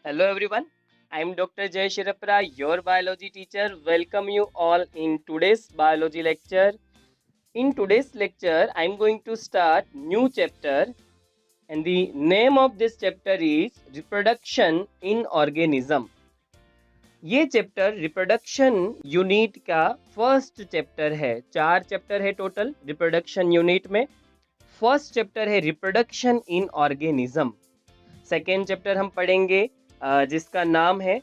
Hello everyone, I am Dr. Jay Shirapra, your biology teacher. Welcome you all in today's biology lecture. In today's lecture, I am going to start new chapter and the name of this chapter is Reproduction in Organism. ये chapter reproduction unit का first chapter है। 4 chapter है total reproduction unit में। First chapter है reproduction in organism. Second chapter हम पढ़ेंगे जिसका नाम है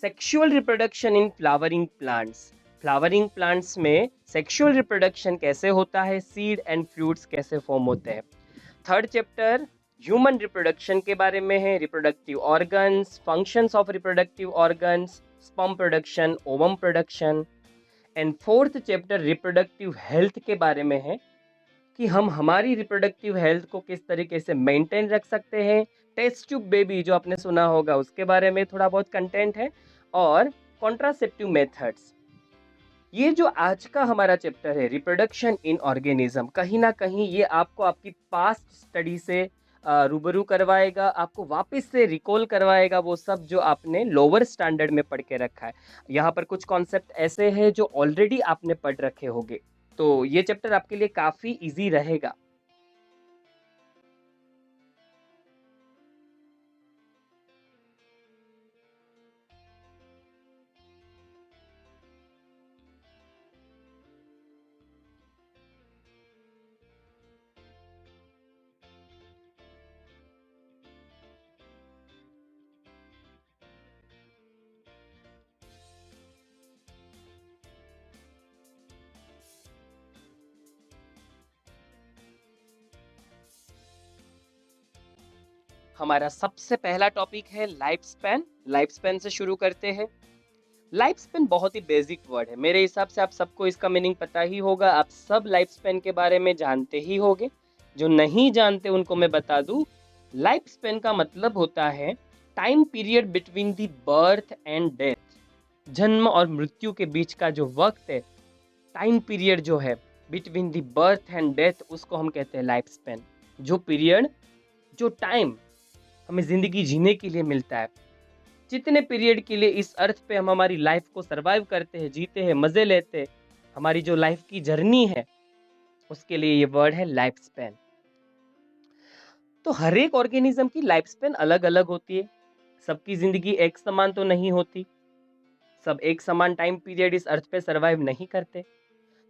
sexual reproduction in flowering plants. Flowering plants में सेक्सुअल रिप्रोडक्शन कैसे होता है, सीड एंड फ्रूट्स कैसे फॉर्म होते हैं। थर्ड चैप्टर ह्यूमन रिप्रोडक्शन के बारे में है, reproductive organs, functions of reproductive organs, sperm production, ovum production. And fourth chapter reproductive health के बारे में है कि हम हमारी रिप्रोडक्टिव हेल्थ को किस तरीके से मेंटेन रख सकते हैं। टेस्ट ट्यूब बेबी जो आपने सुना होगा उसके बारे में थोड़ा बहुत कंटेंट है, और कॉन्ट्रासेप्टिव मेथड्स। ये जो आज का हमारा चैप्टर है रिप्रोडक्शन इन ऑर्गेनिज्म, कहीं ना कहीं ये आपको आपकी पास्ट स्टडी से रूबरू करवाएगा, आपको वापस से रिकॉल करवाएगा वो सब जो आपने लोअर स्टैंडर्ड में पढ़ के रखा है। यहाँ पर कुछ कॉन्सेप्ट ऐसे हैं जो ऑलरेडी आपने पढ़ रखे होंगे, तो ये चैप्टर आपके लिए काफ़ी इजी रहेगा। हमारा सबसे पहला टॉपिक है लाइफ स्पैन। लाइफ स्पैन से शुरू करते हैं। लाइफ स्पैन बहुत ही बेसिक वर्ड है, मेरे हिसाब से आप सबको इसका मीनिंग पता ही होगा। आप सब लाइफ स्पैन के बारे में जानते ही होंगे। जो नहीं जानते उनको मैं बता दूं, लाइफ स्पैन का मतलब होता है time period between the birth and death. जन्म और मृत्यु के बीच का जो वक्त है, टाइम पीरियड जो है between the birth and death, उसको हम कहते हैं लाइफ स्पैन। जो पीरियड, जो टाइम हमें जिंदगी जीने के लिए मिलता है, जितने पीरियड के लिए इस अर्थ पे हम हमारी लाइफ को सरवाइव करते हैं, जीते हैं, मजे लेते हैं, हमारी जो लाइफ की जर्नी है, उसके लिए ये वर्ड है लाइफ स्पैन। तो हर एक ऑर्गेनिज्म की लाइफ स्पैन अलग अलग होती है। सबकी जिंदगी एक समान तो नहीं होती, सब एक समान टाइम पीरियड इस अर्थ पे सरवाइव नहीं करते।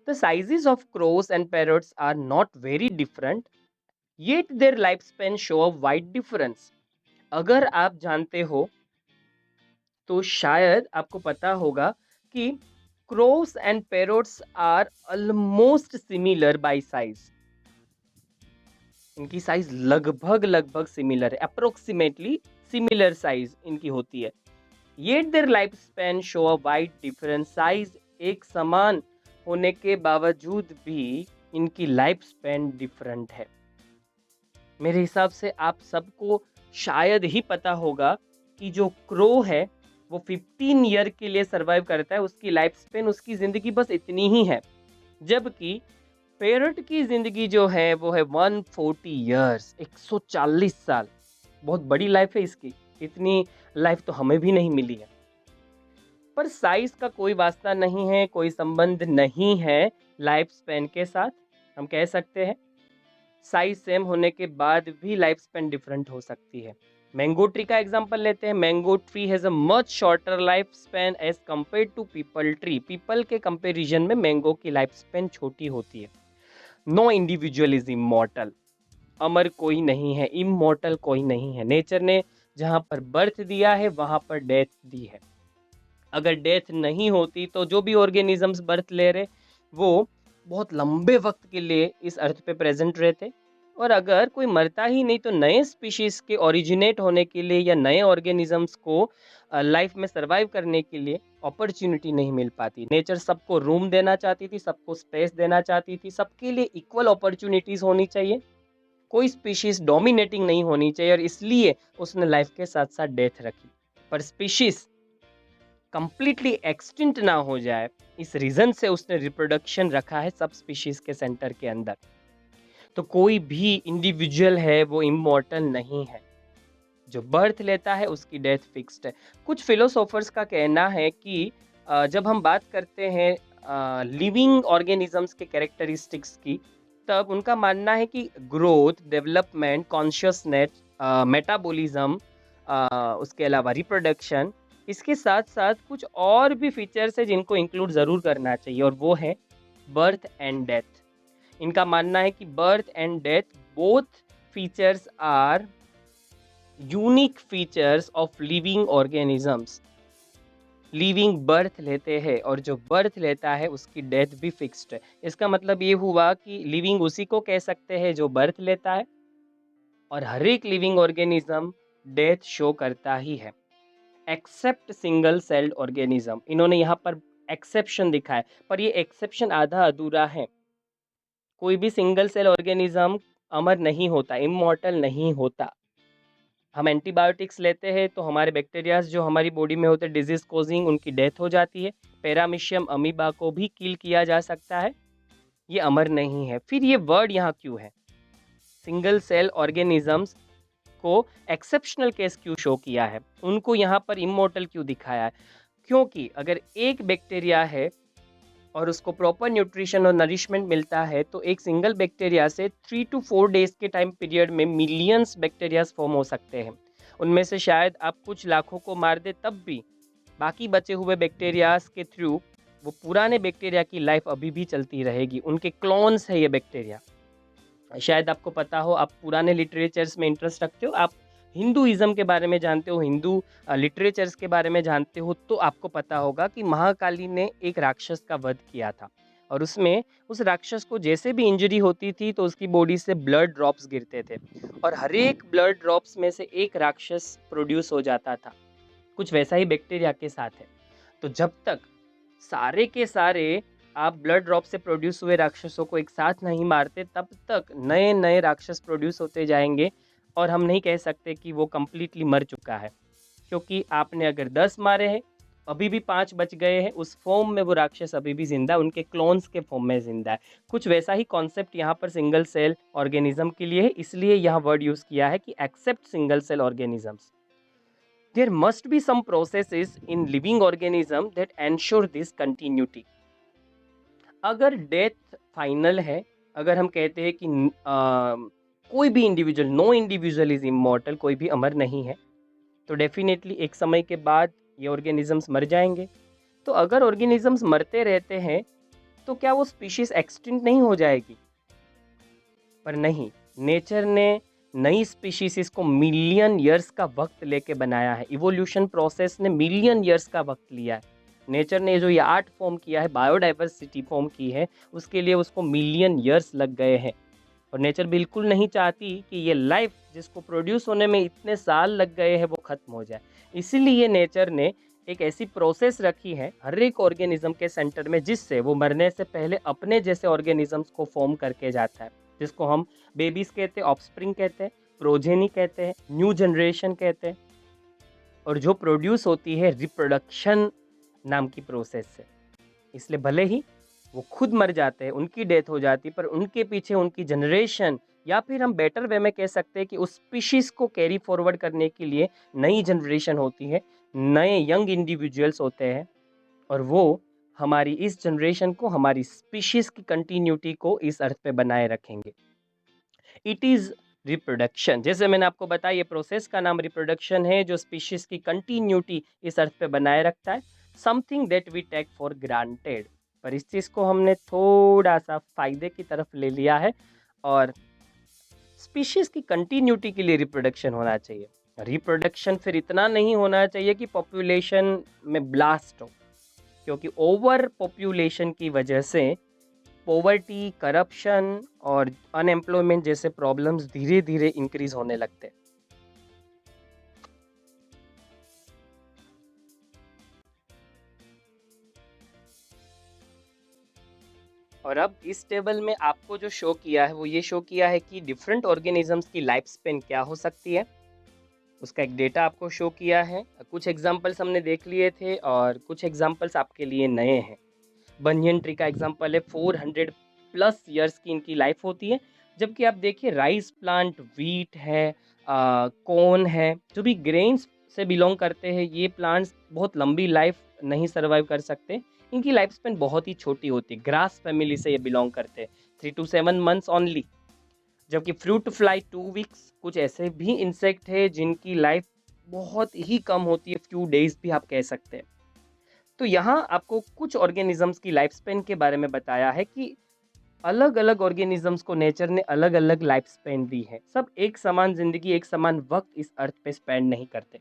The sizes of crows and parrots are not very different, yet their lifespan show a wide difference. अगर आप जानते हो तो शायद आपको पता होगा कि crows and parrots are almost similar by size. इनकी साइज लगभग लगभग सिमिलर है, अप्रोक्सीमेटली सिमिलर साइज इनकी होती है। Yet their lifespan show a wide difference. Size एक समान होने के बावजूद भी इनकी लाइफ स्पैन डिफरेंट है। मेरे हिसाब से आप सबको शायद ही पता होगा कि जो क्रो है वो 15 ईयर के लिए सरवाइव करता है, उसकी लाइफ स्पेन, उसकी ज़िंदगी बस इतनी ही है। जबकि पैरट की ज़िंदगी जो है वो है 140 ईयर्स, 140 साल। बहुत बड़ी लाइफ है इसकी, इतनी लाइफ तो हमें भी नहीं मिली है। पर साइज का कोई वास्ता नहीं है, कोई संबंध नहीं है लाइफ स्पेन के साथ। हम कह सकते हैं साइज सेम होने के बाद भी लाइफ स्पेन डिफरेंट हो सकती है। मैंगो ट्री का एग्जांपल लेते हैं। Mango tree has a much shorter life span as compare to peepal tree. पीपल के कंपेरिजन में मैंगो की लाइफ स्पेन छोटी होती है। No individual is immortal. अमर कोई नहीं है, इमॉर्टल कोई नहीं है। नेचर ने जहाँ पर बर्थ दिया है वहाँ पर डेथ दी है। अगर डेथ नहीं होती तो जो भी ऑर्गेनिजम्स बर्थ ले रहे वो बहुत लंबे वक्त के लिए इस अर्थ पे प्रेजेंट रहते। और अगर कोई मरता ही नहीं तो नए स्पीशीज के ओरिजिनेट होने के लिए या नए ऑर्गेनिजम्स को लाइफ में सरवाइव करने के लिए अपॉर्चुनिटी नहीं मिल पाती। नेचर सबको रूम देना चाहती थी, सबको स्पेस देना चाहती थी, सबके लिए इक्वल अपॉर्चुनिटीज होनी चाहिए, कोई स्पीशीज डोमिनेटिंग नहीं होनी चाहिए, और इसलिए उसने लाइफ के साथ साथ डेथ रखी। पर स्पीशीज कंप्लीटली एक्सटिंक्ट ना हो जाए, इस रीजन से उसने रिप्रोडक्शन रखा है सब स्पीशीज के सेंटर के अंदर। तो कोई भी इंडिविजुअल है वो इमॉर्टल नहीं है। जो बर्थ लेता है उसकी डेथ फिक्स्ड है। कुछ फिलोसोफर्स का कहना है कि जब हम बात करते हैं लिविंग ऑर्गेनिजम्स के कैरेक्टरिस्टिक्स की, तब उनका मानना है कि ग्रोथ, डेवलपमेंट, कॉन्शियसनेस, मेटाबॉलिज्म, उसके अलावा रिप्रोडक्शन, इसके साथ-साथ कुछ और भी फीचर्स हैं जिनको इंक्लूड ज़रूर करना चाहिए, और वो है बर्थ एंड डेथ। इनका मानना है कि birth and death both features are unique features of living organisms. Living birth लेते हैं और जो बर्थ लेता है उसकी डेथ भी फिक्स्ड है। इसका मतलब ये हुआ कि लिविंग उसी को कह सकते हैं जो बर्थ लेता है, और हर एक लिविंग ऑर्गेनिज्म डेथ शो करता ही है, एक्सेप्ट सिंगल सेल्ड ऑर्गेनिज्म। इन्होंने यहाँ पर एक्सेप्शन दिखा है, पर ये एक्सेप्शन आधा अधूरा है। कोई भी सिंगल सेल ऑर्गेनिज्म अमर नहीं होता, इमॉर्टल नहीं होता। हम एंटीबायोटिक्स लेते हैं तो हमारे बैक्टीरियाज जो हमारी बॉडी में होते हैं डिजीज कॉजिंग, उनकी डेथ हो जाती है। पैरामीशियम अमीबा को भी किल किया जा सकता है, ये अमर नहीं है। फिर ये वर्ड यहाँ क्यों है? सिंगल सेल ऑर्गेनिजम्स को एक्सेप्शनल केस क्यों शो किया है? उनको यहाँ पर इमॉर्टल क्यों दिखाया है? क्योंकि अगर एक बैक्टीरिया है और उसको प्रॉपर न्यूट्रिशन और नरिशमेंट मिलता है, तो एक सिंगल बैक्टीरिया से 3 to 4 डेज के टाइम पीरियड में मिलियंस बैक्टीरियाज फॉर्म हो सकते हैं। उनमें से शायद आप कुछ लाखों को मार दे, तब भी बाकी बचे हुए बैक्टीरियाज के थ्रू वो पुराने बैक्टीरिया की लाइफ अभी भी चलती रहेगी। उनके क्लोन्स है ये बैक्टीरिया। शायद आपको पता हो, आप पुराने लिटरेचर्स में इंटरेस्ट रखते हो, आप हिंदुइज्म के बारे में जानते हो, हिंदू लिटरेचर्स के बारे में जानते हो, तो आपको पता होगा कि महाकाली ने एक राक्षस का वध किया था, और उसमें उस राक्षस को जैसे भी इंजरी होती थी तो उसकी बॉडी से ब्लड ड्रॉप्स गिरते थे, और हर एक ब्लड ड्रॉप्स में से एक राक्षस प्रोड्यूस हो जाता था। कुछ वैसा ही बैक्टीरिया के साथ है। तो जब तक सारे के सारे आप ब्लड ड्रॉप से प्रोड्यूस हुए राक्षसों को एक साथ नहीं मारते, तब तक नए नए राक्षस प्रोड्यूस होते जाएंगे, और हम नहीं कह सकते कि वो कंप्लीटली मर चुका है। क्योंकि आपने अगर 10 मारे हैं, अभी भी 5 बच गए हैं, उस फॉर्म में वो राक्षस अभी भी जिंदा है, उनके क्लोन्स के फॉर्म में जिंदा है। कुछ वैसा ही कॉन्सेप्ट यहाँ पर सिंगल सेल ऑर्गेनिज्म के लिए है, इसलिए यह वर्ड यूज किया है कि except single cell organisms. There must be some processes in living organism that ensure this continuity. अगर डेथ फाइनल है, अगर हम कहते हैं कि कोई भी individual, no individual is immortal, कोई भी अमर नहीं है, तो डेफिनेटली एक समय के बाद ये ऑर्गेनिजम्स मर जाएंगे। तो अगर ऑर्गेनिजम्स मरते रहते हैं तो क्या वो स्पीशीज एक्सटिंक्ट नहीं हो जाएगी? पर नहीं, नेचर ने नई स्पीशीज को मिलियन ईयर्स का वक्त लेके बनाया है। इवोल्यूशन प्रोसेस ने मिलियन ईयर्स का वक्त लिया है। नेचर ने जो ये आर्ट फॉर्म किया है, बायोडाइवर्सिटी फॉर्म की है, उसके लिए उसको मिलियन ईयर्स लग गए हैं। और नेचर बिल्कुल नहीं चाहती कि ये लाइफ जिसको प्रोड्यूस होने में इतने साल लग गए हैं वो खत्म हो जाए। इसीलिए नेचर ने एक ऐसी प्रोसेस रखी है हर एक ऑर्गेनिज्म के सेंटर में, जिससे वो मरने से पहले अपने जैसे ऑर्गेनिजम्स को फॉर्म करके जाता है, जिसको हम बेबीज कहते हैं, ऑफस्प्रिंग कहते हैं, प्रोजेनी कहते हैं, न्यू जनरेशन कहते हैं। और जो प्रोड्यूस होती है रिप्रोडक्शन नाम की प्रोसेस से। इसलिए भले ही वो खुद मर जाते हैं, उनकी डेथ हो जाती है, पर उनके पीछे उनकी जनरेशन, या फिर हम बेटर वे में कह सकते हैं कि उस स्पीशीज को कैरी फॉरवर्ड करने के लिए नई जनरेशन होती है, नए यंग इंडिविजुअल्स होते हैं, और वो हमारी इस जनरेशन को, हमारी स्पीशीज की कंटिन्यूटी को इस अर्थ पे बनाए रखेंगे। It is reproduction. जैसे मैंने आपको बताया, ये प्रोसेस का नाम रिप्रोडक्शन है, जो स्पीशीज की कंटिन्यूटी इस अर्थ पे बनाए रखता है। Something that we take for granted, पर इस चीज़ को हमने थोड़ा सा फायदे की तरफ ले लिया है, और स्पीशीज की कंटिन्यूटी के लिए रिप्रोडक्शन होना चाहिए। रिप्रोडक्शन फिर इतना नहीं होना चाहिए कि पॉपुलेशन में ब्लास्ट हो, क्योंकि ओवर पॉपुलेशन की वजह से पॉवर्टी, करप्शन और अनएम्प्लॉयमेंट जैसे प्रॉब्लम्स धीरे धीरे इंक्रीज होने लगते हैं। और अब इस टेबल में आपको जो शो किया है वो ये शो किया है कि डिफरेंट ऑर्गेनिजम्स की लाइफ स्पेन क्या हो सकती है, उसका एक डेटा आपको शो किया है। कुछ एग्जांपल्स हमने देख लिए थे और कुछ एग्जांपल्स आपके लिए नए हैं। बनियन ट्री का एग्जांपल है, 400 प्लस ईयर्स की इनकी लाइफ होती है। जबकि आप देखिए राइस प्लांट, व्हीट है, कॉर्न है, जो भी ग्रेन्स से बिलॉन्ग करते हैं, ये प्लांट्स बहुत लंबी लाइफ नहीं सर्वाइव कर सकते। इनकी लाइफ स्पेन बहुत ही छोटी होती है। ग्रास फैमिली से ये बिलॉन्ग करते हैं, 3 to 7 months ओनली। जबकि फ्रूट फ्लाई 2 वीक्स। कुछ ऐसे भी इंसेक्ट है जिनकी लाइफ बहुत ही कम होती है, फ्यू डेज भी आप कह सकते हैं। तो यहाँ आपको कुछ ऑर्गेनिजम्स की लाइफ स्पेन के बारे में बताया है कि अलग अलग ऑर्गेनिजम्स को नेचर ने अलग अलग लाइफ स्पेन दी है। सब एक समान जिंदगी, एक समान वक्त इस अर्थ पे स्पेंड नहीं करते।